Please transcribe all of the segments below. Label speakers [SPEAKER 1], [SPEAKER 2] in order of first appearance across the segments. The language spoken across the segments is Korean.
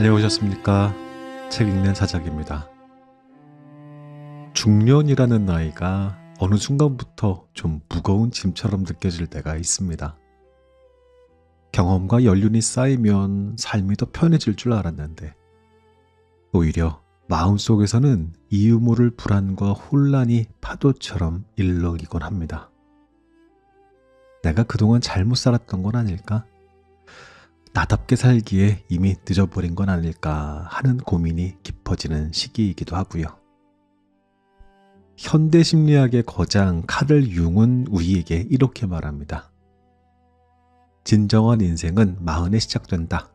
[SPEAKER 1] 안녕하셨습니까? 책 읽는 사작입니다. 중년이라는 나이가 어느 순간부터 좀 무거운 짐처럼 느껴질 때가 있습니다. 경험과 연륜이 쌓이면 삶이 더 편해질 줄 알았는데 오히려 마음속에서는 이유 모를 불안과 혼란이 파도처럼 일렁이곤 합니다. 내가 그동안 잘못 살았던 건 아닐까? 나답게 살기에 이미 늦어버린 건 아닐까 하는 고민이 깊어지는 시기이기도 하고요. 현대 심리학의 거장 카를 융은 우리에게 이렇게 말합니다. 진정한 인생은 마흔에 시작된다.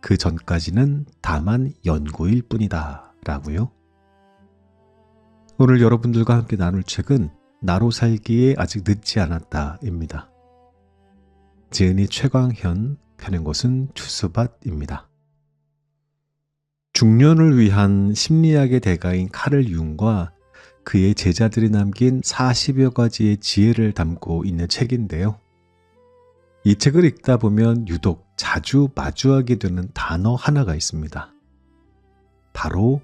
[SPEAKER 1] 그 전까지는 다만 연구일 뿐이다. 라고요. 오늘 여러분들과 함께 나눌 책은 나로 살기에 아직 늦지 않았다 입니다. 지은이 최광현, 펴낸 곳은 추수밭입니다. 중년을 위한 심리학의 대가인 카를 융과 그의 제자들이 남긴 40여 가지의 지혜를 담고 있는 책인데요. 이 책을 읽다 보면 유독 자주 마주하게 되는 단어 하나가 있습니다. 바로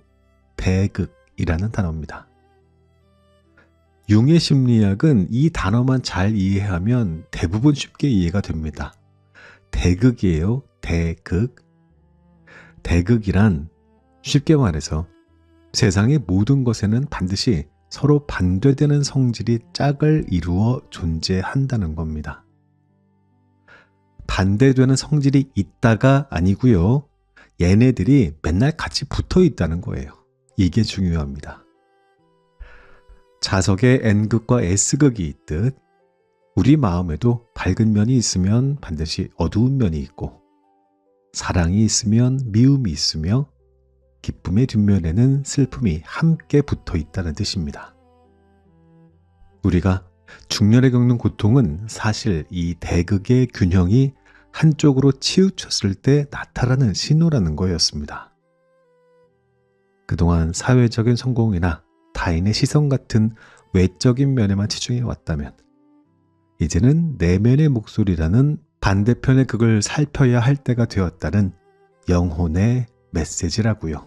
[SPEAKER 1] 대극이라는 단어입니다. 융의 심리학은 이 단어만 잘 이해하면 대부분 쉽게 이해가 됩니다. 대극이에요. 대극. 대극이란 쉽게 말해서 세상의 모든 것에는 반드시 서로 반대되는 성질이 짝을 이루어 존재한다는 겁니다. 반대되는 성질이 있다가 아니고요. 얘네들이 맨날 같이 붙어 있다는 거예요. 이게 중요합니다. 자석에 N극과 S극이 있듯 우리 마음에도 밝은 면이 있으면 반드시 어두운 면이 있고 사랑이 있으면 미움이 있으며 기쁨의 뒷면에는 슬픔이 함께 붙어 있다는 뜻입니다. 우리가 중년에 겪는 고통은 사실 이 대극의 균형이 한쪽으로 치우쳤을 때 나타나는 신호라는 거였습니다. 그동안 사회적인 성공이나 타인의 시선 같은 외적인 면에만 치중해 왔다면 이제는 내면의 목소리라는 반대편의 극을 살펴야 할 때가 되었다는 영혼의 메시지라고요.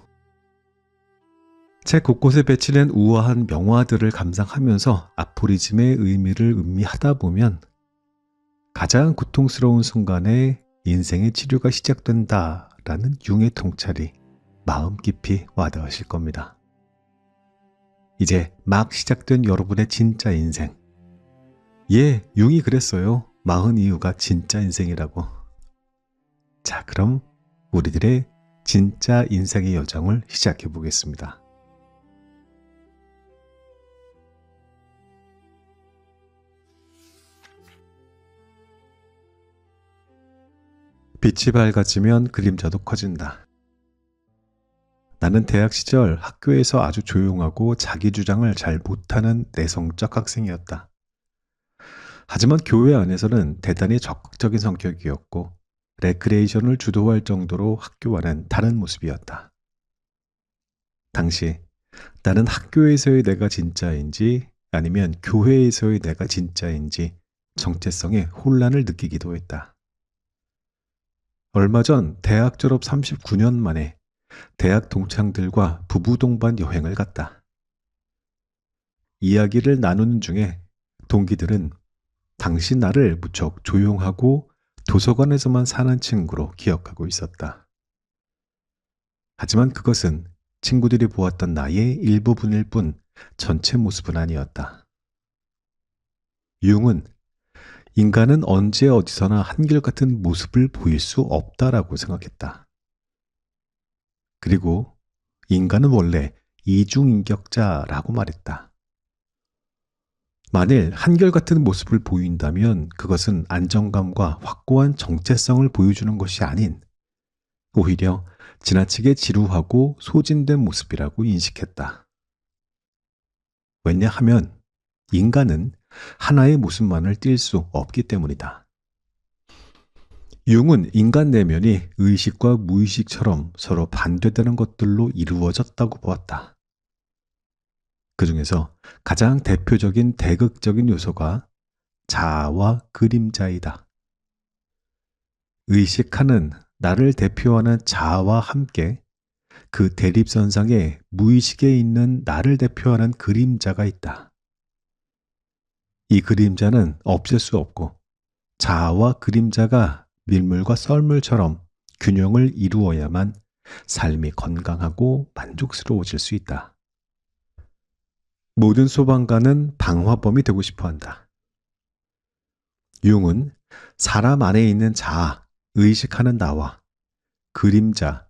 [SPEAKER 1] 책 곳곳에 배치된 우아한 명화들을 감상하면서 아포리즘의 의미를 음미하다 보면 가장 고통스러운 순간에 인생의 치료가 시작된다라는 융의 통찰이 마음 깊이 와닿으실 겁니다. 이제 막 시작된 여러분의 진짜 인생. 예, 융이 그랬어요. 40 이후가 진짜 인생이라고. 자, 그럼 우리들의 진짜 인생의 여정을 시작해 보겠습니다. 빛이 밝아지면 그림자도 커진다. 나는 대학 시절 학교에서 아주 조용하고 자기 주장을 잘 못하는 내성적 학생이었다. 하지만 교회 안에서는 대단히 적극적인 성격이었고 레크레이션을 주도할 정도로 학교와는 다른 모습이었다. 당시 나는 학교에서의 내가 진짜인지 아니면 교회에서의 내가 진짜인지 정체성에 혼란을 느끼기도 했다. 얼마 전 대학 졸업 39년 만에 대학 동창들과 부부 동반 여행을 갔다. 이야기를 나누는 중에 동기들은 당시 나를 무척 조용하고 도서관에서만 사는 친구로 기억하고 있었다. 하지만 그것은 친구들이 보았던 나의 일부분일 뿐 전체 모습은 아니었다. 융은 인간은 언제 어디서나 한결같은 모습을 보일 수 없다라고 생각했다. 그리고 인간은 원래 이중인격자라고 말했다. 만일 한결같은 모습을 보인다면 그것은 안정감과 확고한 정체성을 보여주는 것이 아닌 오히려 지나치게 지루하고 소진된 모습이라고 인식했다. 왜냐하면 인간은 하나의 모습만을 띌 수 없기 때문이다. 융은 인간 내면이 의식과 무의식처럼 서로 반대되는 것들로 이루어졌다고 보았다. 그 중에서 가장 대표적인 대극적인 요소가 자아와 그림자이다. 의식하는 나를 대표하는 자아와 함께 그 대립선상에 무의식에 있는 나를 대표하는 그림자가 있다. 이 그림자는 없앨 수 없고 자아와 그림자가 밀물과 썰물처럼 균형을 이루어야만 삶이 건강하고 만족스러워질 수 있다. 모든 소방관은 방화범이 되고 싶어 한다. 융은 사람 안에 있는 자아, 의식하는 나와 그림자,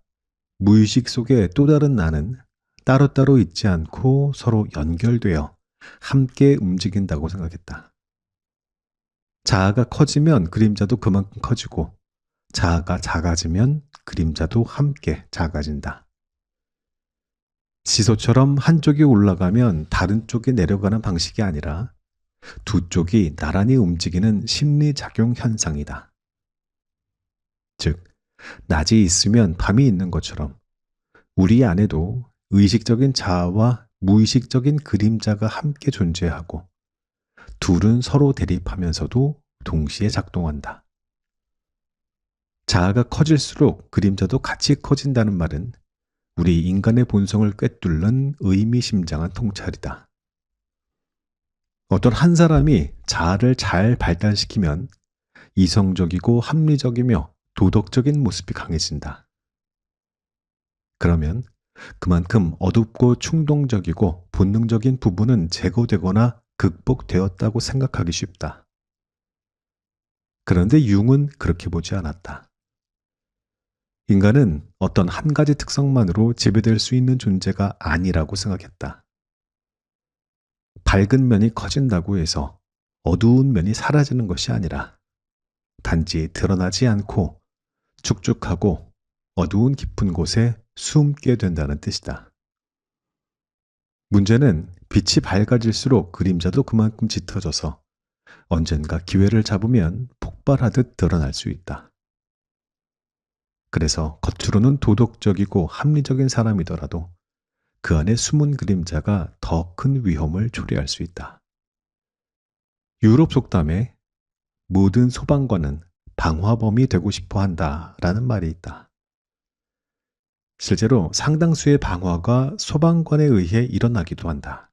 [SPEAKER 1] 무의식 속의 또 다른 나는 따로따로 있지 않고 서로 연결되어 함께 움직인다고 생각했다. 자아가 커지면 그림자도 그만큼 커지고 자아가 작아지면 그림자도 함께 작아진다. 지소처럼 한쪽이 올라가면 다른 쪽이 내려가는 방식이 아니라 두 쪽이 나란히 움직이는 심리작용 현상이다. 즉, 낮이 있으면 밤이 있는 것처럼 우리 안에도 의식적인 자아와 무의식적인 그림자가 함께 존재하고 둘은 서로 대립하면서도 동시에 작동한다. 자아가 커질수록 그림자도 같이 커진다는 말은 우리 인간의 본성을 꿰뚫는 의미심장한 통찰이다. 어떤 한 사람이 자아를 잘 발달시키면 이성적이고 합리적이며 도덕적인 모습이 강해진다. 그러면 그만큼 어둡고 충동적이고 본능적인 부분은 제거되거나 극복되었다고 생각하기 쉽다. 그런데 융은 그렇게 보지 않았다. 인간은 어떤 한 가지 특성만으로 지배될 수 있는 존재가 아니라고 생각했다. 밝은 면이 커진다고 해서 어두운 면이 사라지는 것이 아니라 단지 드러나지 않고 축축하고 어두운 깊은 곳에 숨게 된다는 뜻이다. 문제는 빛이 밝아질수록 그림자도 그만큼 짙어져서 언젠가 기회를 잡으면 폭발하듯 드러날 수 있다. 그래서 겉으로는 도덕적이고 합리적인 사람이더라도 그 안에 숨은 그림자가 더 큰 위험을 초래할 수 있다. 유럽 속담에 모든 소방관은 방화범이 되고 싶어 한다라는 말이 있다. 실제로 상당수의 방화가 소방관에 의해 일어나기도 한다.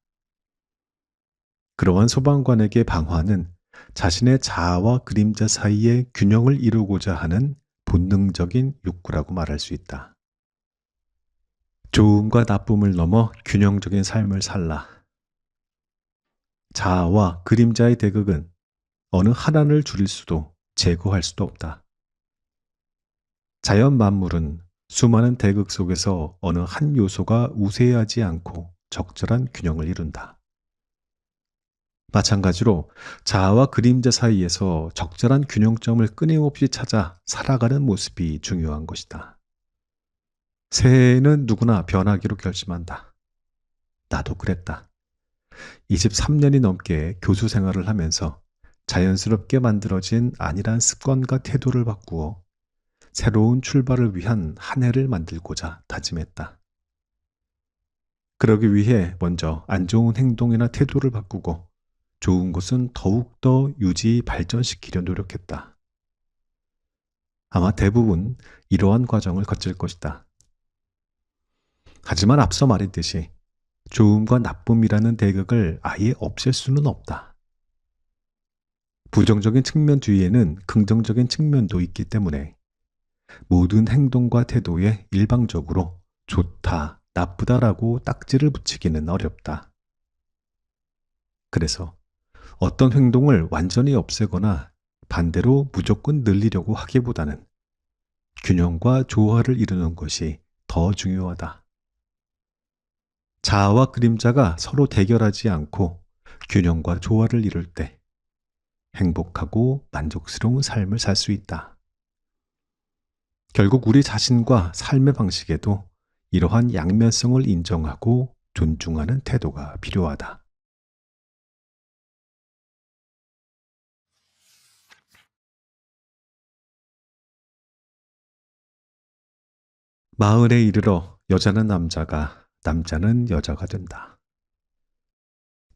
[SPEAKER 1] 그러한 소방관에게 방화는 자신의 자아와 그림자 사이의 균형을 이루고자 하는 본능적인 욕구라고 말할 수 있다. 좋음과 나쁨을 넘어 균형적인 삶을 살라. 자아와 그림자의 대극은 어느 하나를 줄일 수도 제거할 수도 없다. 자연 만물은 수많은 대극 속에서 어느 한 요소가 우세하지 않고 적절한 균형을 이룬다. 마찬가지로 자아와 그림자 사이에서 적절한 균형점을 끊임없이 찾아 살아가는 모습이 중요한 것이다. 새해에는 누구나 변하기로 결심한다. 나도 그랬다. 23년이 넘게 교수 생활을 하면서 자연스럽게 만들어진 안일한 습관과 태도를 바꾸어 새로운 출발을 위한 한 해를 만들고자 다짐했다. 그러기 위해 먼저 안 좋은 행동이나 태도를 바꾸고 좋은 것은 더욱더 유지 발전시키려 노력했다. 아마 대부분 이러한 과정을 거칠 것이다. 하지만 앞서 말했듯이 좋음과 나쁨이라는 대극을 아예 없앨 수는 없다. 부정적인 측면 뒤에는 긍정적인 측면도 있기 때문에 모든 행동과 태도에 일방적으로 좋다, 나쁘다라고 딱지를 붙이기는 어렵다. 그래서 어떤 행동을 완전히 없애거나 반대로 무조건 늘리려고 하기보다는 균형과 조화를 이루는 것이 더 중요하다. 자아와 그림자가 서로 대결하지 않고 균형과 조화를 이룰 때 행복하고 만족스러운 삶을 살 수 있다. 결국 우리 자신과 삶의 방식에도 이러한 양면성을 인정하고 존중하는 태도가 필요하다. 마흔에 이르러 여자는 남자가, 남자는 여자가 된다.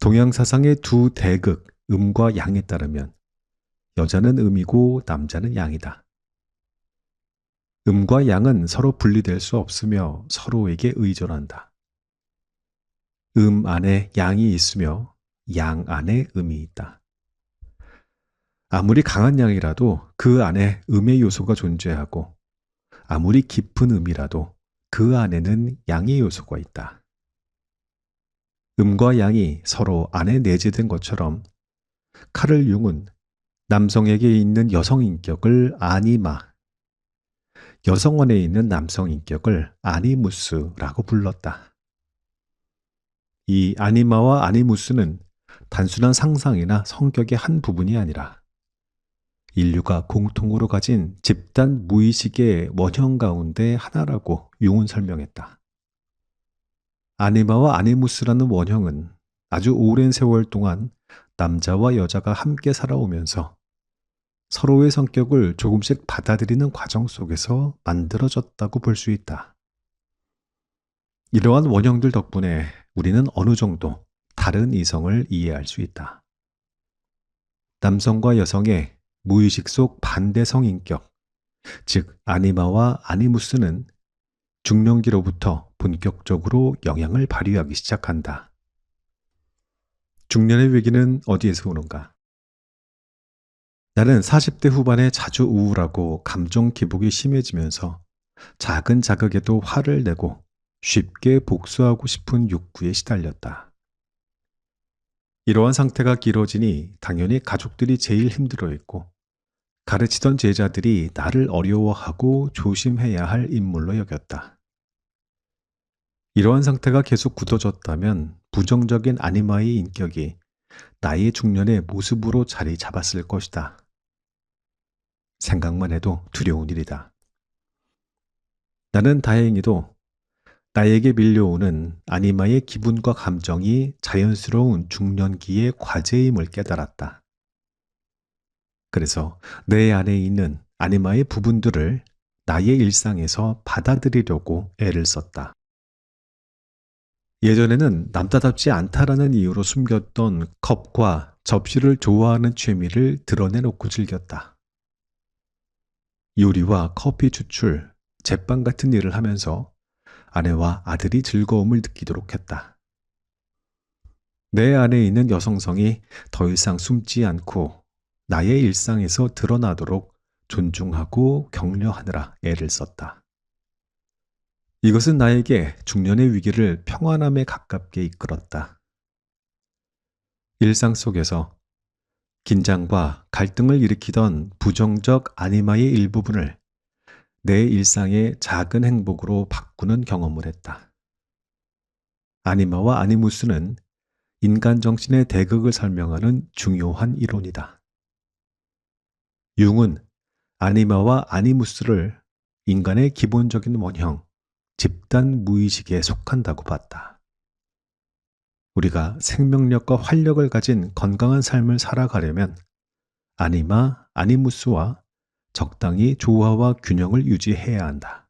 [SPEAKER 1] 동양 사상의 두 대극, 음과 양에 따르면 여자는 음이고 남자는 양이다. 음과 양은 서로 분리될 수 없으며 서로에게 의존한다. 음 안에 양이 있으며 양 안에 음이 있다. 아무리 강한 양이라도 그 안에 음의 요소가 존재하고 아무리 깊은 음이라도 그 안에는 양의 요소가 있다. 음과 양이 서로 안에 내재된 것처럼 카를 융은 남성에게 있는 여성 인격을 아니마, 여성 안에 있는 남성 인격을 아니무스라고 불렀다. 이 아니마와 아니무스는 단순한 상상이나 성격의 한 부분이 아니라 인류가 공통으로 가진 집단 무의식의 원형 가운데 하나라고 융은 설명했다. 아니마와 아니무스라는 원형은 아주 오랜 세월 동안 남자와 여자가 함께 살아오면서 서로의 성격을 조금씩 받아들이는 과정 속에서 만들어졌다고 볼 수 있다. 이러한 원형들 덕분에 우리는 어느 정도 다른 이성을 이해할 수 있다. 남성과 여성의 무의식 속 반대성 인격, 즉 아니마와 아니무스는 중년기로부터 본격적으로 영향을 발휘하기 시작한다. 중년의 위기는 어디에서 오는가? 나는 40대 후반에 자주 우울하고 감정 기복이 심해지면서 작은 자극에도 화를 내고 쉽게 복수하고 싶은 욕구에 시달렸다. 이러한 상태가 길어지니 당연히 가족들이 제일 힘들어했고 가르치던 제자들이 나를 어려워하고 조심해야 할 인물로 여겼다. 이러한 상태가 계속 굳어졌다면 부정적인 아니마의 인격이 나의 중년의 모습으로 자리 잡았을 것이다. 생각만 해도 두려운 일이다. 나는 다행히도 나에게 밀려오는 아니마의 기분과 감정이 자연스러운 중년기의 과제임을 깨달았다. 그래서 내 안에 있는 아니마의 부분들을 나의 일상에서 받아들이려고 애를 썼다. 예전에는 남자답지 않다라는 이유로 숨겼던 컵과 접시를 좋아하는 취미를 드러내놓고 즐겼다. 요리와 커피 추출, 제빵 같은 일을 하면서 아내와 아들이 즐거움을 느끼도록 했다. 내 안에 있는 여성성이 더 이상 숨지 않고 나의 일상에서 드러나도록 존중하고 격려하느라 애를 썼다. 이것은 나에게 중년의 위기를 평안함에 가깝게 이끌었다. 일상 속에서 긴장과 갈등을 일으키던 부정적 아니마의 일부분을 내 일상의 작은 행복으로 바꾸는 경험을 했다. 아니마와 아니무스는 인간 정신의 대극을 설명하는 중요한 이론이다. 융은 아니마와 아니무스를 인간의 기본적인 원형, 집단 무의식에 속한다고 봤다. 우리가 생명력과 활력을 가진 건강한 삶을 살아가려면 아니마, 아니무스와 적당히 조화와 균형을 유지해야 한다.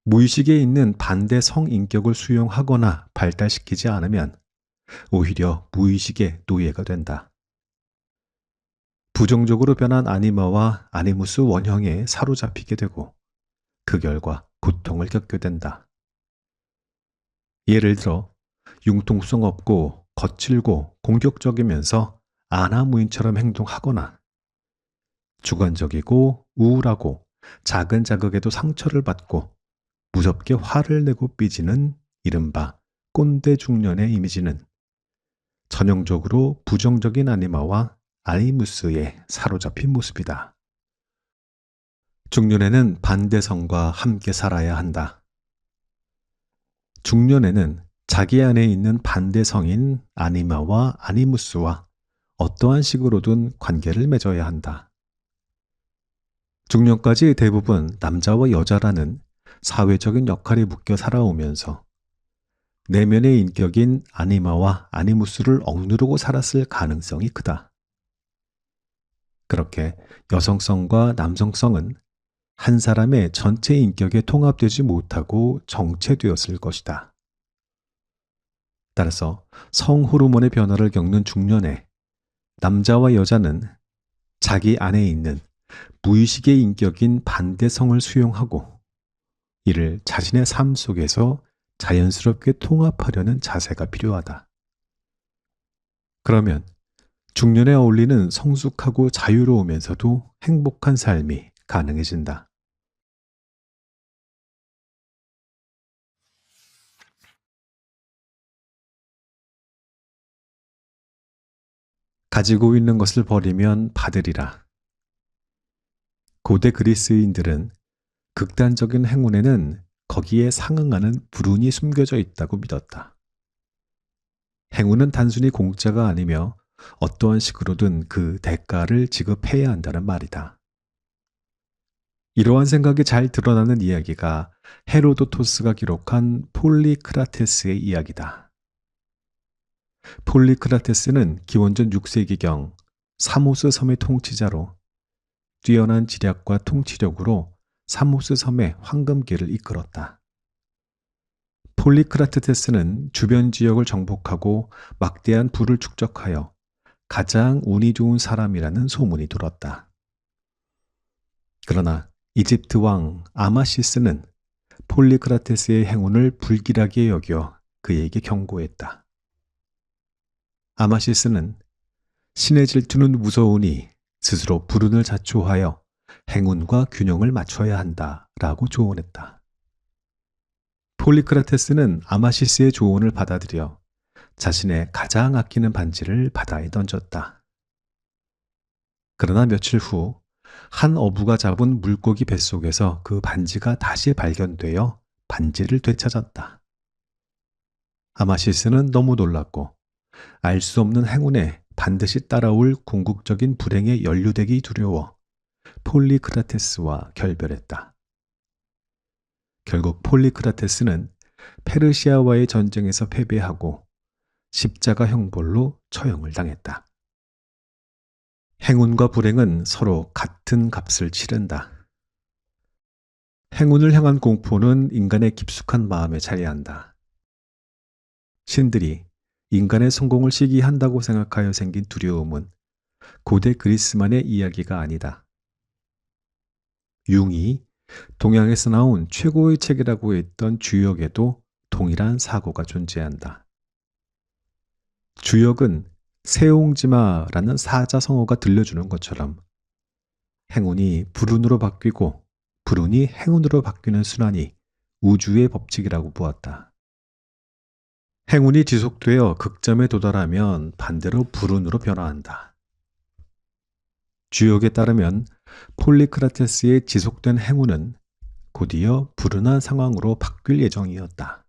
[SPEAKER 1] 무의식에 있는 반대 성인격을 수용하거나 발달시키지 않으면 오히려 무의식의 노예가 된다. 부정적으로 변한 아니마와 아니무스 원형에 사로잡히게 되고 그 결과 고통을 겪게 된다. 예를 들어 융통성 없고 거칠고 공격적이면서 아나무인처럼 행동하거나 주관적이고 우울하고 작은 자극에도 상처를 받고 무섭게 화를 내고 삐지는 이른바 꼰대 중년의 이미지는 전형적으로 부정적인 아니마와 아니무스에 사로잡힌 모습이다. 중년에는 반대성과 함께 살아야 한다. 중년에는 자기 안에 있는 반대성인 아니마와 아니무스와 어떠한 식으로든 관계를 맺어야 한다. 중년까지 대부분 남자와 여자라는 사회적인 역할에 묶여 살아오면서 내면의 인격인 아니마와 아니무스를 억누르고 살았을 가능성이 크다. 그렇게 여성성과 남성성은 한 사람의 전체 인격에 통합되지 못하고 정체되었을 것이다. 따라서 성호르몬의 변화를 겪는 중년에 남자와 여자는 자기 안에 있는 무의식의 인격인 반대성을 수용하고 이를 자신의 삶 속에서 자연스럽게 통합하려는 자세가 필요하다. 그러면 중년에 어울리는 성숙하고 자유로우면서도 행복한 삶이 가능해진다. 가지고 있는 것을 버리면 받으리라. 고대 그리스인들은 극단적인 행운에는 거기에 상응하는 불운이 숨겨져 있다고 믿었다. 행운은 단순히 공짜가 아니며 어떠한 식으로든 그 대가를 지급해야 한다는 말이다. 이러한 생각이 잘 드러나는 이야기가 헤로도토스가 기록한 폴리크라테스의 이야기다. 폴리크라테스는 기원전 6세기경 사모스 섬의 통치자로 뛰어난 지략과 통치력으로 사모스 섬의 황금기를 이끌었다. 폴리크라테스는 주변 지역을 정복하고 막대한 부를 축적하여 가장 운이 좋은 사람이라는 소문이 돌았다. 그러나 이집트 왕 아마시스는 폴리크라테스의 행운을 불길하게 여겨 그에게 경고했다. 아마시스는 신의 질투는 무서우니 스스로 불운을 자초하여 행운과 균형을 맞춰야 한다라고 조언했다. 폴리크라테스는 아마시스의 조언을 받아들여 자신의 가장 아끼는 반지를 바다에 던졌다. 그러나 며칠 후 한 어부가 잡은 물고기 뱃속에서 그 반지가 다시 발견되어 반지를 되찾았다. 아마시스는 너무 놀랐고 알 수 없는 행운에 반드시 따라올 궁극적인 불행에 연루되기 두려워 폴리크라테스와 결별했다. 결국 폴리크라테스는 페르시아와의 전쟁에서 패배하고 십자가 형벌로 처형을 당했다. 행운과 불행은 서로 같은 값을 치른다. 행운을 향한 공포는 인간의 깊숙한 마음에 자리한다. 신들이 인간의 성공을 시기한다고 생각하여 생긴 두려움은 고대 그리스만의 이야기가 아니다. 융이 동양에서 나온 최고의 책이라고 했던 주역에도 동일한 사고가 존재한다. 주역은 세옹지마라는 사자성어가 들려주는 것처럼 행운이 불운으로 바뀌고 불운이 행운으로 바뀌는 순환이 우주의 법칙이라고 보았다. 행운이 지속되어 극점에 도달하면 반대로 불운으로 변화한다. 주역에 따르면 폴리크라테스의 지속된 행운은 곧이어 불운한 상황으로 바뀔 예정이었다.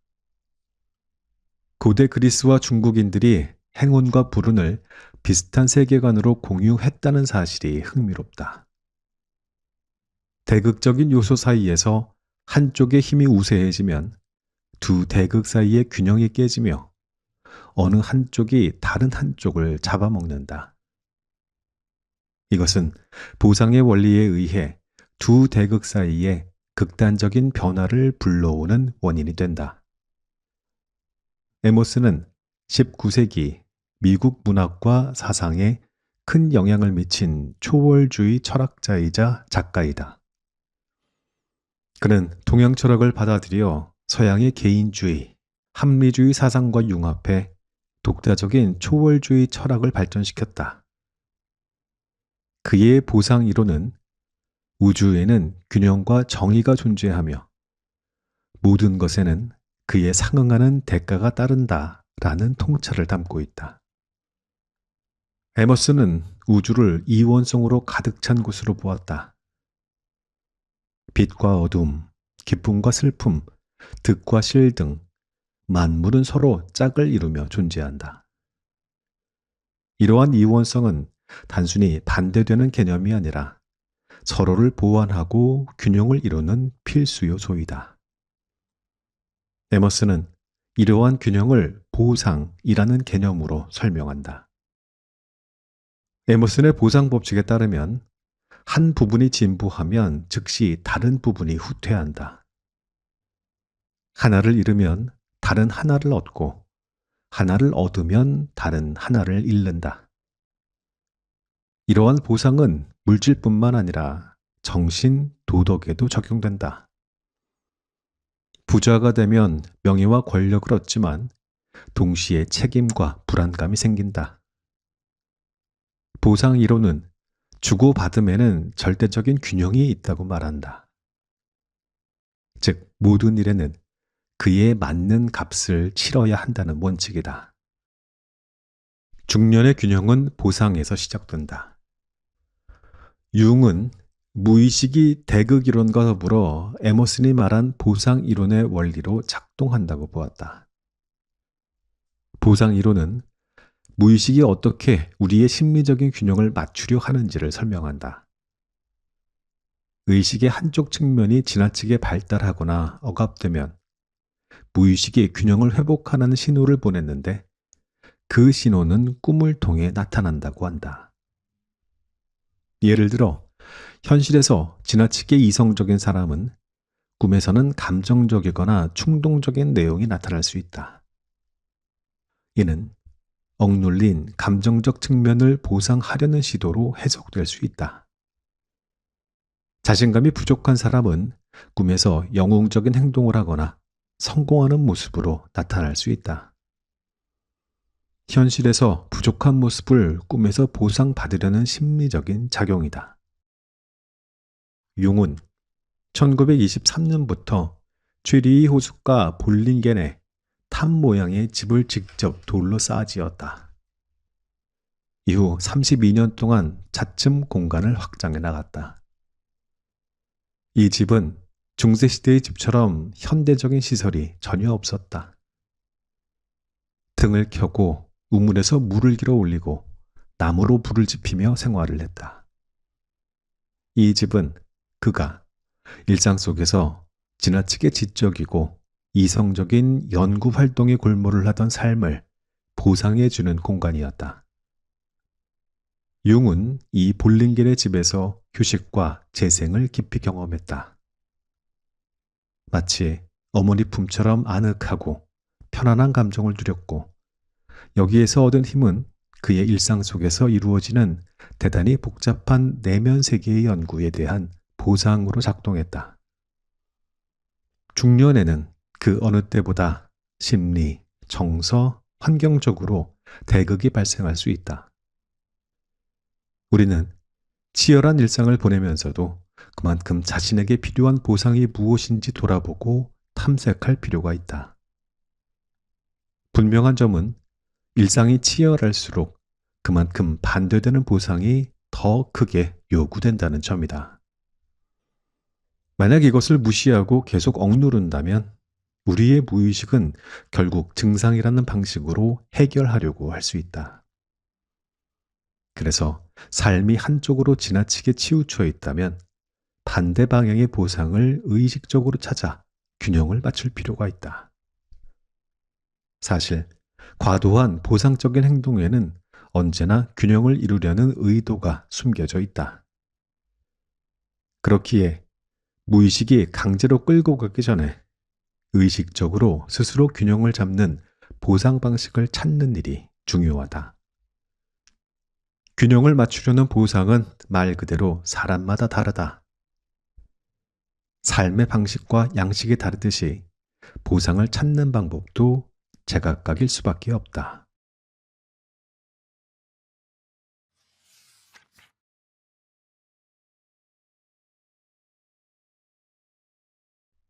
[SPEAKER 1] 고대 그리스와 중국인들이 행운과 불운을 비슷한 세계관으로 공유했다는 사실이 흥미롭다. 대극적인 요소 사이에서 한쪽의 힘이 우세해지면 두 대극 사이의 균형이 깨지며 어느 한쪽이 다른 한쪽을 잡아먹는다. 이것은 보상의 원리에 의해 두 대극 사이에 극단적인 변화를 불러오는 원인이 된다. 에모스는 19세기 미국 문학과 사상에 큰 영향을 미친 초월주의 철학자이자 작가이다. 그는 동양 철학을 받아들여 서양의 개인주의, 합리주의 사상과 융합해 독자적인 초월주의 철학을 발전시켰다. 그의 보상 이론은 우주에는 균형과 정의가 존재하며 모든 것에는 그에 상응하는 대가가 따른다 라는 통찰을 담고 있다. 에머슨은 우주를 이원성으로 가득 찬 곳으로 보았다. 빛과 어둠, 기쁨과 슬픔, 득과 실 등 만물은 서로 짝을 이루며 존재한다. 이러한 이원성은 단순히 반대되는 개념이 아니라 서로를 보완하고 균형을 이루는 필수 요소이다. 에머슨은 이러한 균형을 보상이라는 개념으로 설명한다. 에머슨의 보상 법칙에 따르면 한 부분이 진보하면 즉시 다른 부분이 후퇴한다. 하나를 잃으면 다른 하나를 얻고 하나를 얻으면 다른 하나를 잃는다. 이러한 보상은 물질뿐만 아니라 정신, 도덕에도 적용된다. 부자가 되면 명예와 권력을 얻지만 동시에 책임과 불안감이 생긴다. 보상 이론은 주고받음에는 절대적인 균형이 있다고 말한다. 즉, 모든 일에는 그에 맞는 값을 치러야 한다는 원칙이다. 중년의 균형은 보상에서 시작된다. 융은 무의식이 대극 이론과 더불어 에머슨이 말한 보상 이론의 원리로 작동한다고 보았다. 보상 이론은 무의식이 어떻게 우리의 심리적인 균형을 맞추려 하는지를 설명한다. 의식의 한쪽 측면이 지나치게 발달하거나 억압되면 무의식이 균형을 회복하는 신호를 보냈는데 그 신호는 꿈을 통해 나타난다고 한다. 예를 들어 현실에서 지나치게 이성적인 사람은 꿈에서는 감정적이거나 충동적인 내용이 나타날 수 있다. 이는 억눌린 감정적 측면을 보상하려는 시도로 해석될 수 있다. 자신감이 부족한 사람은 꿈에서 영웅적인 행동을 하거나 성공하는 모습으로 나타날 수 있다. 현실에서 부족한 모습을 꿈에서 보상받으려는 심리적인 작용이다. 융은 1923년부터 최리히 호숫가 볼링겐에 탑 모양의 집을 직접 돌로 쌓아지었다. 이후 32년 동안 차츰 공간을 확장해 나갔다. 이 집은 중세시대의 집처럼 현대적인 시설이 전혀 없었다. 등을 켜고 우물에서 물을 길어 올리고 나무로 불을 지피며 생활을 했다. 이 집은 그가 일상 속에서 지나치게 지적이고 이성적인 연구 활동에 골몰을 하던 삶을 보상해 주는 공간이었다. 융은 이 볼링겐의 집에서 휴식과 재생을 깊이 경험했다. 마치 어머니 품처럼 아늑하고 편안한 감정을 누렸고 여기에서 얻은 힘은 그의 일상 속에서 이루어지는 대단히 복잡한 내면 세계의 연구에 대한 보상으로 작동했다. 중년에는 그 어느 때보다 심리, 정서, 환경적으로 대극이 발생할 수 있다. 우리는 치열한 일상을 보내면서도 그만큼 자신에게 필요한 보상이 무엇인지 돌아보고 탐색할 필요가 있다. 분명한 점은 일상이 치열할수록 그만큼 반대되는 보상이 더 크게 요구된다는 점이다. 만약 이것을 무시하고 계속 억누른다면 우리의 무의식은 결국 증상이라는 방식으로 해결하려고 할 수 있다. 그래서 삶이 한쪽으로 지나치게 치우쳐 있다면 반대 방향의 보상을 의식적으로 찾아 균형을 맞출 필요가 있다. 사실 과도한 보상적인 행동에는 언제나 균형을 이루려는 의도가 숨겨져 있다. 그렇기에 무의식이 강제로 끌고 가기 전에 의식적으로 스스로 균형을 잡는 보상 방식을 찾는 일이 중요하다. 균형을 맞추려는 보상은 말 그대로 사람마다 다르다. 삶의 방식과 양식이 다르듯이 보상을 찾는 방법도 제각각일 수밖에 없다.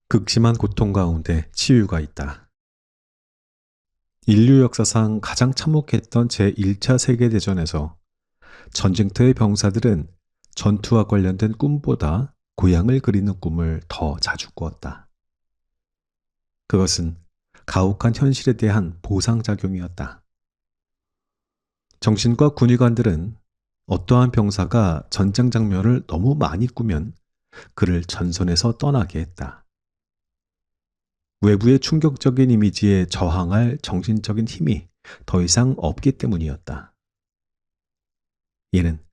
[SPEAKER 1] 극심한 고통 가운데 치유가 있다. 인류 역사상 가장 참혹했던 제1차 세계대전에서 전쟁터의 병사들은 전투와 관련된 꿈보다 고향을 그리는 꿈을 더 자주 꾸었다. 그것은 가혹한 현실에 대한 보상작용이었다. 정신과 군의관들은 어떠한 병사가 전쟁 장면을 너무 많이 꾸면 그를 전선에서 떠나게 했다. 외부의 충격적인 이미지에 저항할 정신적인 힘이 더 이상 없기 때문이었다. 이는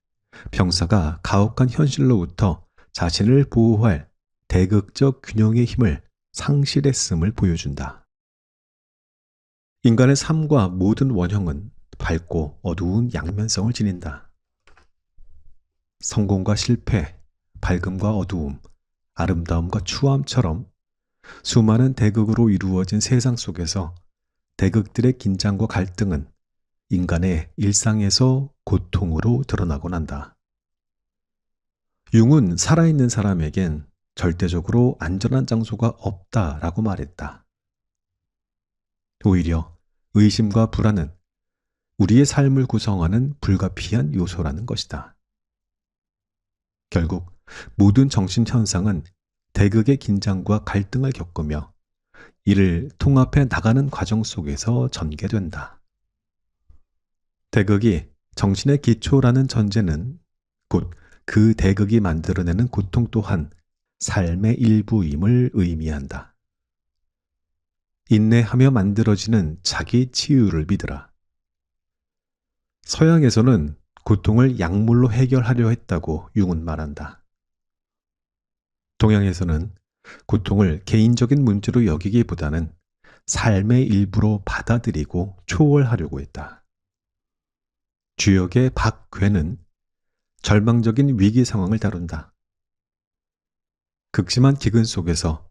[SPEAKER 1] 병사가 가혹한 현실로부터 자신을 보호할 대극적 균형의 힘을 상실했음을 보여준다. 인간의 삶과 모든 원형은 밝고 어두운 양면성을 지닌다. 성공과 실패, 밝음과 어두움, 아름다움과 추함처럼 수많은 대극으로 이루어진 세상 속에서 대극들의 긴장과 갈등은 인간의 일상에서 고통으로 드러나곤 한다. 융은 살아있는 사람에겐 절대적으로 안전한 장소가 없다라고 말했다. 오히려 의심과 불안은 우리의 삶을 구성하는 불가피한 요소라는 것이다. 결국 모든 정신현상은 대극의 긴장과 갈등을 겪으며 이를 통합해 나가는 과정 속에서 전개된다. 대극이 정신의 기초라는 전제는 곧 그 대극이 만들어내는 고통 또한 삶의 일부임을 의미한다. 인내하며 만들어지는 자기 치유를 믿으라. 서양에서는 고통을 약물로 해결하려 했다고 융은 말한다. 동양에서는 고통을 개인적인 문제로 여기기보다는 삶의 일부로 받아들이고 초월하려고 했다. 주역의 박괴는 절망적인 위기 상황을 다룬다. 극심한 기근 속에서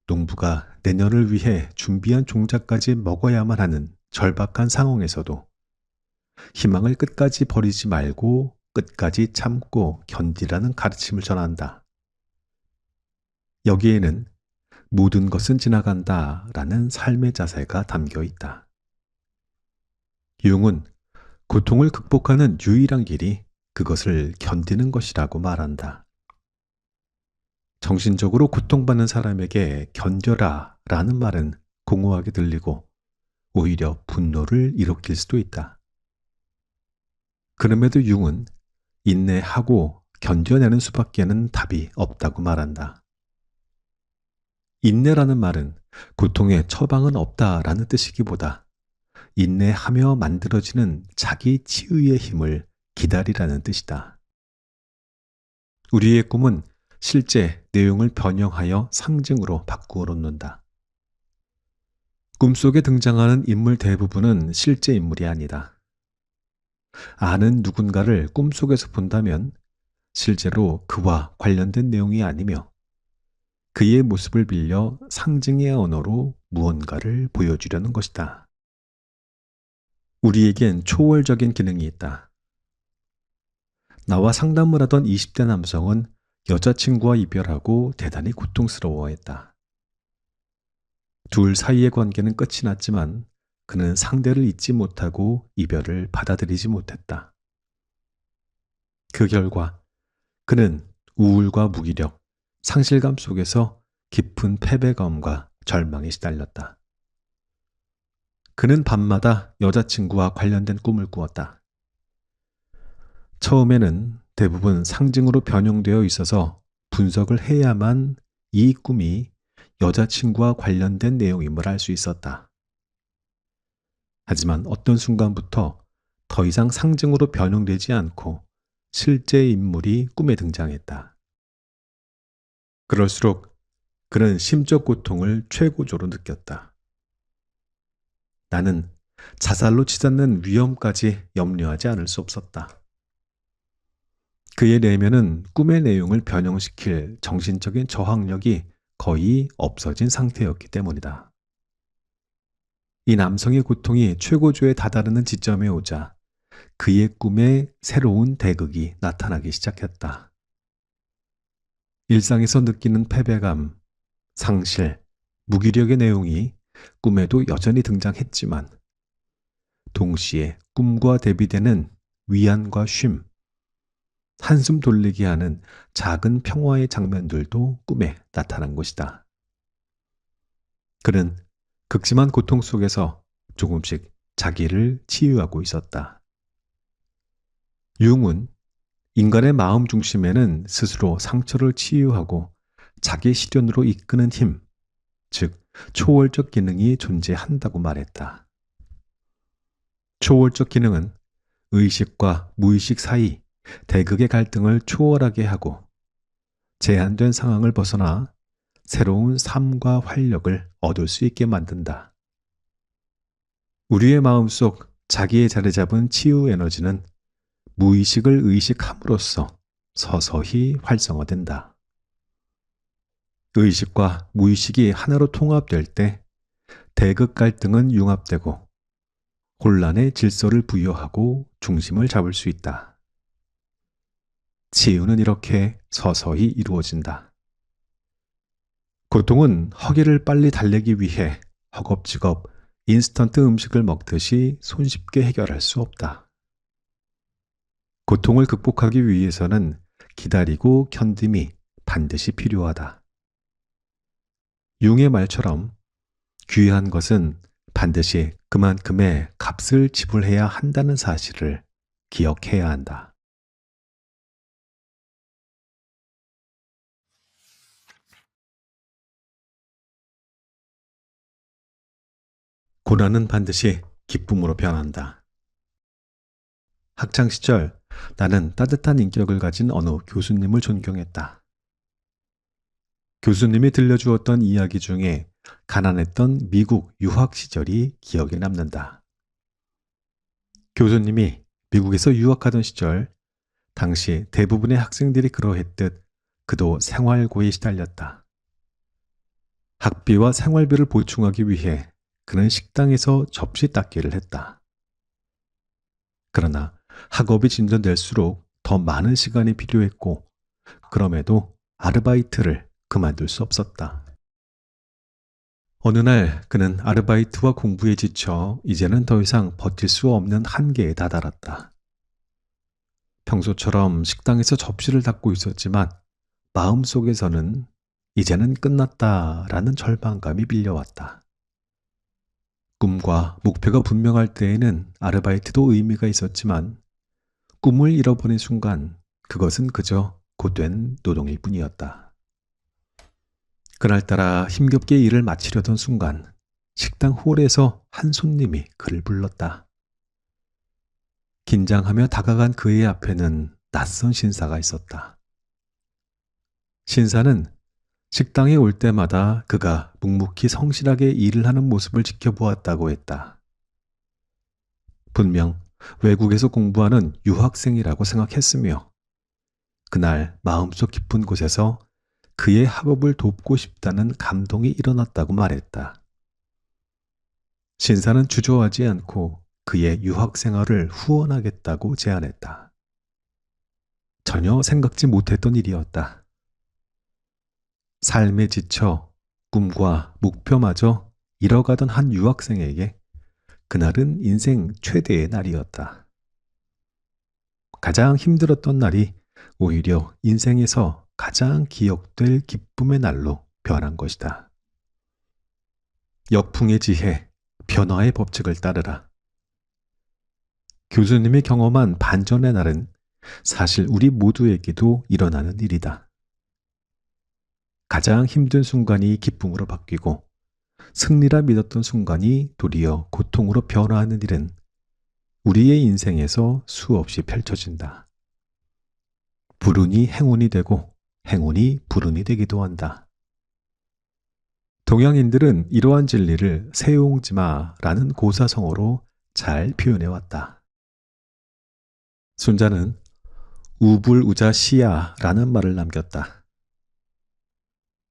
[SPEAKER 1] 농부가 내년을 위해 준비한 종자까지 먹어야만 하는 절박한 상황에서도 희망을 끝까지 버리지 말고 끝까지 참고 견디라는 가르침을 전한다. 여기에는 모든 것은 지나간다 라는 삶의 자세가 담겨 있다. 융은 고통을 극복하는 유일한 길이 그것을 견디는 것이라고 말한다. 정신적으로 고통받는 사람에게 견뎌라 라는 말은 공허하게 들리고 오히려 분노를 일으킬 수도 있다. 그럼에도 융은 인내하고 견뎌내는 수밖에는 답이 없다고 말한다. 인내라는 말은 고통에 처방은 없다라는 뜻이기보다 인내하며 만들어지는 자기 치유의 힘을 기다리라는 뜻이다. 우리의 꿈은 실제 내용을 변형하여 상징으로 바꾸어 놓는다. 꿈속에 등장하는 인물 대부분은 실제 인물이 아니다. 아는 누군가를 꿈속에서 본다면 실제로 그와 관련된 내용이 아니며 그의 모습을 빌려 상징의 언어로 무언가를 보여주려는 것이다. 우리에겐 초월적인 기능이 있다. 나와 상담을 하던 20대 남성은 여자친구와 이별하고 대단히 고통스러워했다. 둘 사이의 관계는 끝이 났지만 그는 상대를 잊지 못하고 이별을 받아들이지 못했다. 그 결과 그는 우울과 무기력, 상실감 속에서 깊은 패배감과 절망에 시달렸다. 그는 밤마다 여자친구와 관련된 꿈을 꾸었다. 처음에는 대부분 상징으로 변형되어 있어서 분석을 해야만 이 꿈이 여자친구와 관련된 내용임을 알 수 있었다. 하지만 어떤 순간부터 더 이상 상징으로 변형되지 않고 실제 인물이 꿈에 등장했다. 그럴수록 그는 심적 고통을 최고조로 느꼈다. 나는 자살로 치닫는 위험까지 염려하지 않을 수 없었다. 그의 내면은 꿈의 내용을 변형시킬 정신적인 저항력이 거의 없어진 상태였기 때문이다. 이 남성의 고통이 최고조에 다다르는 지점에 오자 그의 꿈에 새로운 대극이 나타나기 시작했다. 일상에서 느끼는 패배감, 상실, 무기력의 내용이 꿈에도 여전히 등장했지만 동시에 꿈과 대비되는 위안과 쉼, 한숨 돌리게 하는 작은 평화의 장면들도 꿈에 나타난 것이다. 그는 극심한 고통 속에서 조금씩 자기를 치유하고 있었다. 융은 인간의 마음 중심에는 스스로 상처를 치유하고 자기 실현으로 이끄는 힘, 즉 초월적 기능이 존재한다고 말했다. 초월적 기능은 의식과 무의식 사이 대극의 갈등을 초월하게 하고 제한된 상황을 벗어나 새로운 삶과 활력을 얻을 수 있게 만든다. 우리의 마음속 자기의 자리 잡은 치유 에너지는 무의식을 의식함으로써 서서히 활성화된다. 의식과 무의식이 하나로 통합될 때 대극 갈등은 융합되고 혼란의 질서를 부여하고 중심을 잡을 수 있다. 치유는 이렇게 서서히 이루어진다. 고통은 허기를 빨리 달래기 위해 허겁지겁 인스턴트 음식을 먹듯이 손쉽게 해결할 수 없다. 고통을 극복하기 위해서는 기다리고 견딤이 반드시 필요하다. 융의 말처럼 귀한 것은 반드시 그만큼의 값을 지불해야 한다는 사실을 기억해야 한다. 고난은 반드시 기쁨으로 변한다. 학창시절 나는 따뜻한 인격을 가진 어느 교수님을 존경했다. 교수님이 들려주었던 이야기 중에 가난했던 미국 유학 시절이 기억에 남는다. 교수님이 미국에서 유학하던 시절, 당시 대부분의 학생들이 그러했듯 그도 생활고에 시달렸다. 학비와 생활비를 보충하기 위해 그는 식당에서 접시 닦기를 했다. 그러나 학업이 진전될수록 더 많은 시간이 필요했고, 그럼에도 아르바이트를 그만둘 수 없었다. 어느 날 그는 아르바이트와 공부에 지쳐 이제는 더 이상 버틸 수 없는 한계에 다다랐다. 평소처럼 식당에서 접시를 닦고 있었지만 마음속에서는 이제는 끝났다라는 절망감이 밀려왔다. 꿈과 목표가 분명할 때에는 아르바이트도 의미가 있었지만 꿈을 잃어버린 순간 그것은 그저 곧된 노동일 뿐이었다. 그날따라 힘겹게 일을 마치려던 순간 식당 홀에서 한 손님이 그를 불렀다. 긴장하며 다가간 그의 앞에는 낯선 신사가 있었다. 신사는 식당에 올 때마다 그가 묵묵히 성실하게 일을 하는 모습을 지켜보았다고 했다. 분명 외국에서 공부하는 유학생이라고 생각했으며 그날 마음속 깊은 곳에서 그의 학업을 돕고 싶다는 감동이 일어났다고 말했다. 신사는 주저하지 않고 그의 유학 생활을 후원하겠다고 제안했다. 전혀 생각지 못했던 일이었다. 삶에 지쳐 꿈과 목표마저 잃어가던 한 유학생에게 그날은 인생 최대의 날이었다. 가장 힘들었던 날이 오히려 인생에서 가장 기억될 기쁨의 날로 변한 것이다. 역풍의 지혜, 변화의 법칙을 따르라. 교수님이 경험한 반전의 날은 사실 우리 모두에게도 일어나는 일이다. 가장 힘든 순간이 기쁨으로 바뀌고 승리라 믿었던 순간이 도리어 고통으로 변화하는 일은 우리의 인생에서 수없이 펼쳐진다. 불운이 행운이 되고 행운이 불운이 되기도 한다. 동양인들은 이러한 진리를 세용지마라는 고사성어로 잘 표현해왔다. 순자는 우불우자시야라는 말을 남겼다.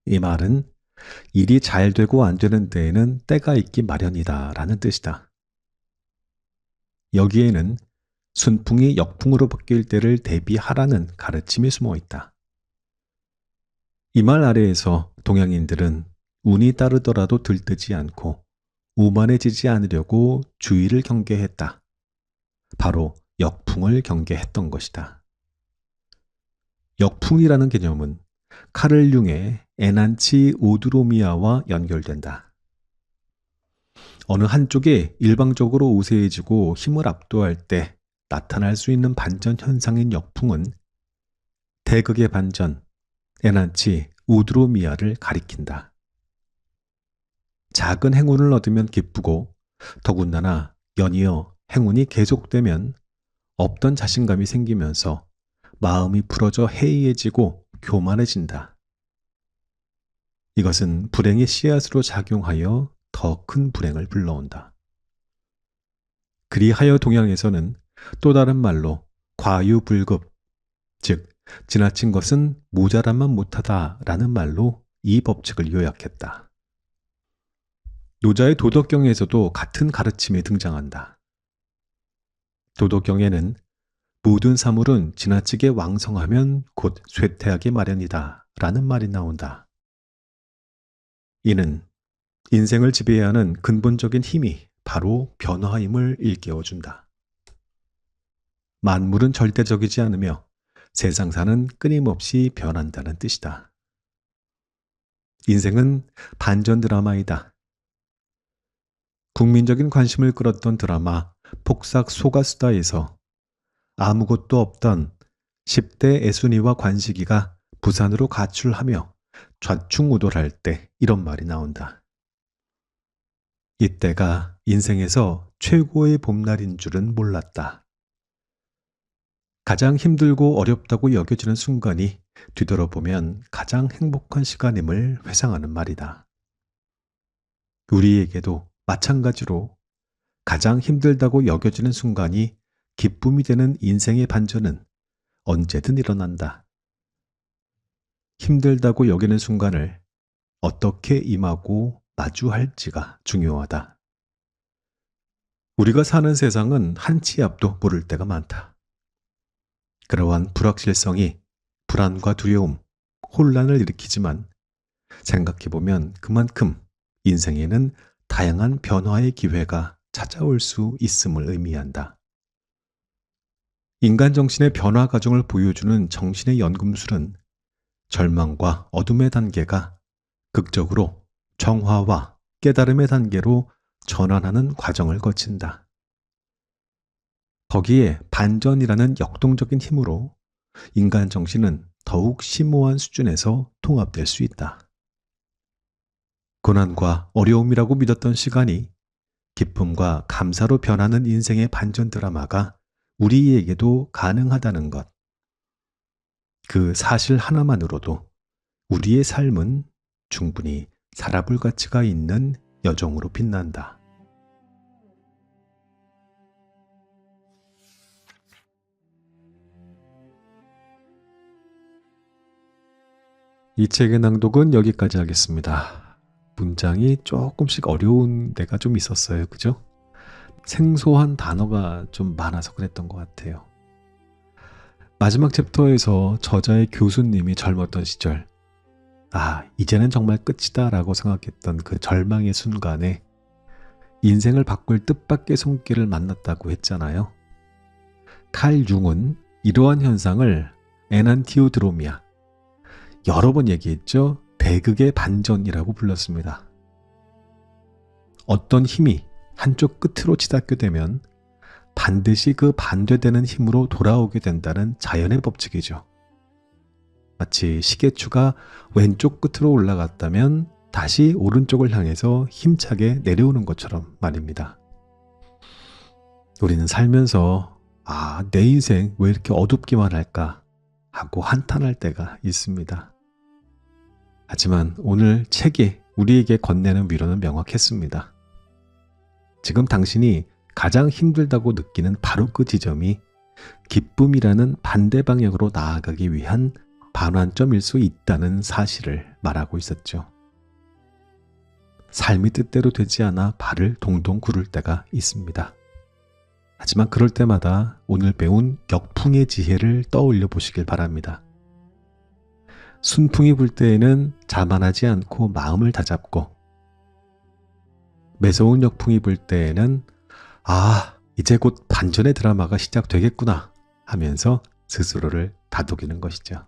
[SPEAKER 1] 이 말은 일이 잘 되고 안 되는 데에는 때가 있기 마련이다 라는 뜻이다. 여기에는 순풍이 역풍으로 바뀔 때를 대비하라는 가르침이 숨어 있다. 이 말 아래에서 동양인들은 운이 따르더라도 들뜨지 않고 오만해지지 않으려고 주의를 경계했다. 바로 역풍을 경계했던 것이다. 역풍이라는 개념은 카를 융의 에난치 오드로미아와 연결된다. 어느 한쪽에 일방적으로 우세해지고 힘을 압도할 때 나타날 수 있는 반전 현상인 역풍은 대극의 반전, 에난치 오드로미아를 가리킨다. 작은 행운을 얻으면 기쁘고 더군다나 연이어 행운이 계속되면 없던 자신감이 생기면서 마음이 풀어져 해이해지고 교만해진다. 이것은 불행의 씨앗으로 작용하여 더 큰 불행을 불러온다. 그리하여 동양에서는 또 다른 말로 과유불급, 즉 지나친 것은 모자란만 못하다라는 말로 이 법칙을 요약했다. 노자의 도덕경에서도 같은 가르침이 등장한다. 도덕경에는 모든 사물은 지나치게 왕성하면 곧 쇠퇴하기 마련이다 라는 말이 나온다. 이는 인생을 지배해야 하는 근본적인 힘이 바로 변화임을 일깨워준다. 만물은 절대적이지 않으며 세상사는 끊임없이 변한다는 뜻이다. 인생은 반전 드라마이다. 국민적인 관심을 끌었던 드라마 폭삭 소가수다에서 아무것도 없던 10대 애순이와 관식이가 부산으로 가출하며 좌충우돌할 때 이런 말이 나온다. 이때가 인생에서 최고의 봄날인 줄은 몰랐다. 가장 힘들고 어렵다고 여겨지는 순간이 뒤돌아보면 가장 행복한 시간임을 회상하는 말이다. 우리에게도 마찬가지로 가장 힘들다고 여겨지는 순간이 기쁨이 되는 인생의 반전은 언제든 일어난다. 힘들다고 여기는 순간을 어떻게 임하고 마주할지가 중요하다. 우리가 사는 세상은 한 치 앞도 모를 때가 많다. 그러한 불확실성이 불안과 두려움, 혼란을 일으키지만 생각해보면 그만큼 인생에는 다양한 변화의 기회가 찾아올 수 있음을 의미한다. 인간 정신의 변화 과정을 보여주는 정신의 연금술은 절망과 어둠의 단계가 극적으로 정화와 깨달음의 단계로 전환하는 과정을 거친다. 거기에 반전이라는 역동적인 힘으로 인간 정신은 더욱 심오한 수준에서 통합될 수 있다. 고난과 어려움이라고 믿었던 시간이 기쁨과 감사로 변하는 인생의 반전 드라마가 우리에게도 가능하다는 것. 그 사실 하나만으로도 우리의 삶은 충분히 살아볼 가치가 있는 여정으로 빛난다. 이 책의 낭독은 여기까지 하겠습니다. 문장이 조금씩 어려운 데가 좀 있었어요. 그죠? 생소한 단어가 좀 많아서 그랬던 것 같아요. 마지막 챕터에서 저자의 교수님이 젊었던 시절, 이제는 정말 끝이다 라고 생각했던 그 절망의 순간에 인생을 바꿀 뜻밖의 손길을 만났다고 했잖아요. 칼 융은 이러한 현상을 에난티오드로미아, 여러 번 얘기했죠. 대극의 반전이라고 불렀습니다. 어떤 힘이 한쪽 끝으로 치닫게 되면 반드시 그 반대되는 힘으로 돌아오게 된다는 자연의 법칙이죠. 마치 시계추가 왼쪽 끝으로 올라갔다면 다시 오른쪽을 향해서 힘차게 내려오는 것처럼 말입니다. 우리는 살면서 내 인생 왜 이렇게 어둡기만 할까 하고 한탄할 때가 있습니다. 하지만 오늘 책이 우리에게 건네는 위로는 명확했습니다. 지금 당신이 가장 힘들다고 느끼는 바로 그 지점이 기쁨이라는 반대 방향으로 나아가기 위한 반환점일 수 있다는 사실을 말하고 있었죠. 삶이 뜻대로 되지 않아 발을 동동 구를 때가 있습니다. 하지만 그럴 때마다 오늘 배운 역풍의 지혜를 떠올려 보시길 바랍니다. 순풍이 불 때에는 자만하지 않고 마음을 다잡고, 매서운 역풍이 불 때에는 이제 곧 반전의 드라마가 시작되겠구나 하면서 스스로를 다독이는 것이죠.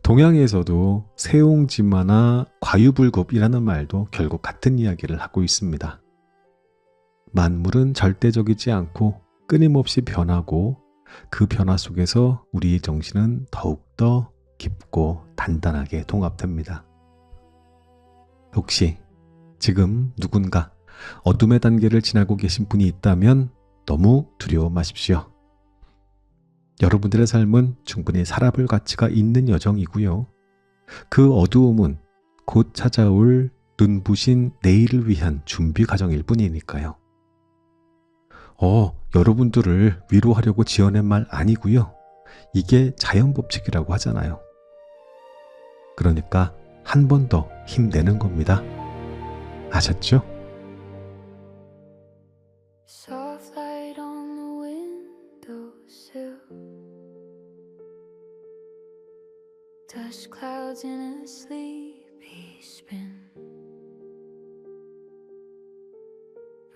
[SPEAKER 1] 동양에서도 세옹지마나 과유불급이라는 말도 결국 같은 이야기를 하고 있습니다. 만물은 절대적이지 않고 끊임없이 변하고 그 변화 속에서 우리의 정신은 더욱더 깊고 단단하게 통합됩니다. 혹시 지금 누군가 어둠의 단계를 지나고 계신 분이 있다면 너무 두려워 마십시오. 여러분들의 삶은 충분히 살아볼 가치가 있는 여정이고요. 그 어두움은 곧 찾아올 눈부신 내일을 위한 준비 과정일 뿐이니까요. 여러분들을 위로하려고 지어낸 말 아니고요. 이게 자연 법칙이라고 하잖아요. 그러니까 한 번 더 힘내는 겁니다. 아셨죠?
[SPEAKER 2] Soft light on the windowsill, dust clouds in a sleepy spin,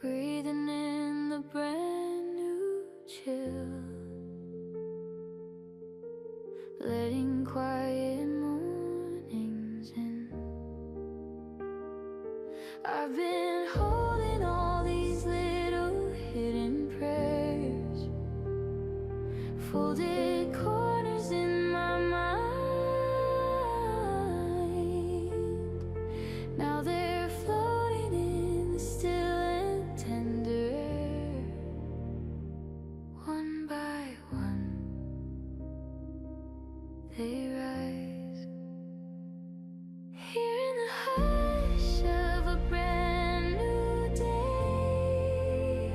[SPEAKER 2] breathing in the brand new chill, letting quiet mornings in. I've been holding all these little hidden prayers, folded corners in my mind. Now they're floating in the still and tender air. One by one, they rise. Here in the hush of a brand new day,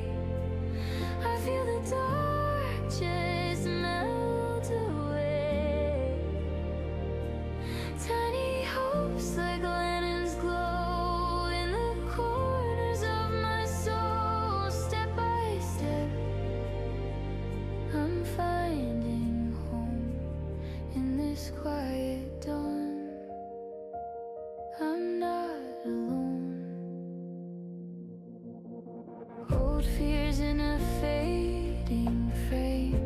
[SPEAKER 2] I feel the dark just melt away. Tiny hopes like lanterns glow in the corners of my soul. Step by step, I'm finding home in this quiet dawn. I'm not alone. Old fears in a fading frame,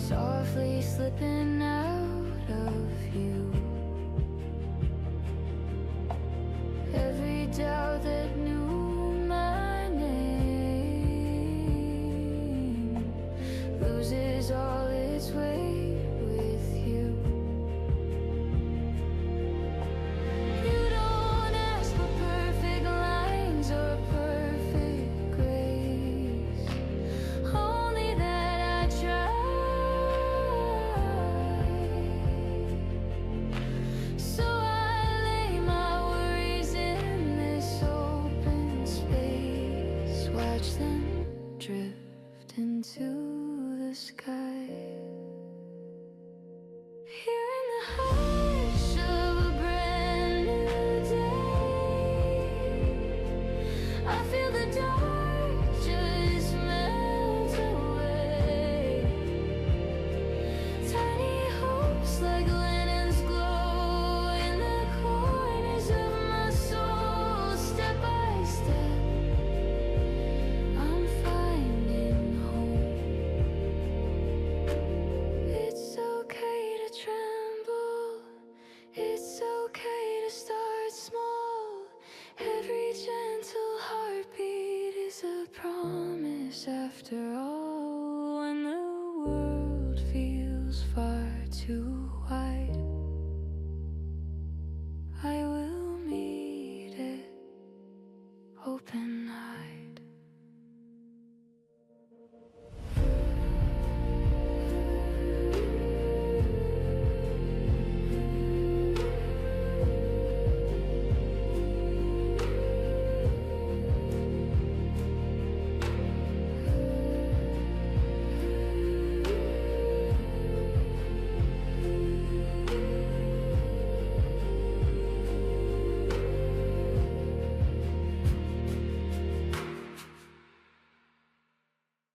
[SPEAKER 2] softly slipping out of view. Every doubt that knew my name loses all its weight with you. You don't ask for perfect lines or perfect grace, only that I try. So I lay my worries in this open space, watch them drift into the sky. Here in the hush of a brand new day, I feel the dark just melt away. Tiny hopes like lanterns glow in the corners of my soul. Step by step, I'm finding home. It's okay to tremble, it's okay to start small. Every gentle heartbeat is a promise after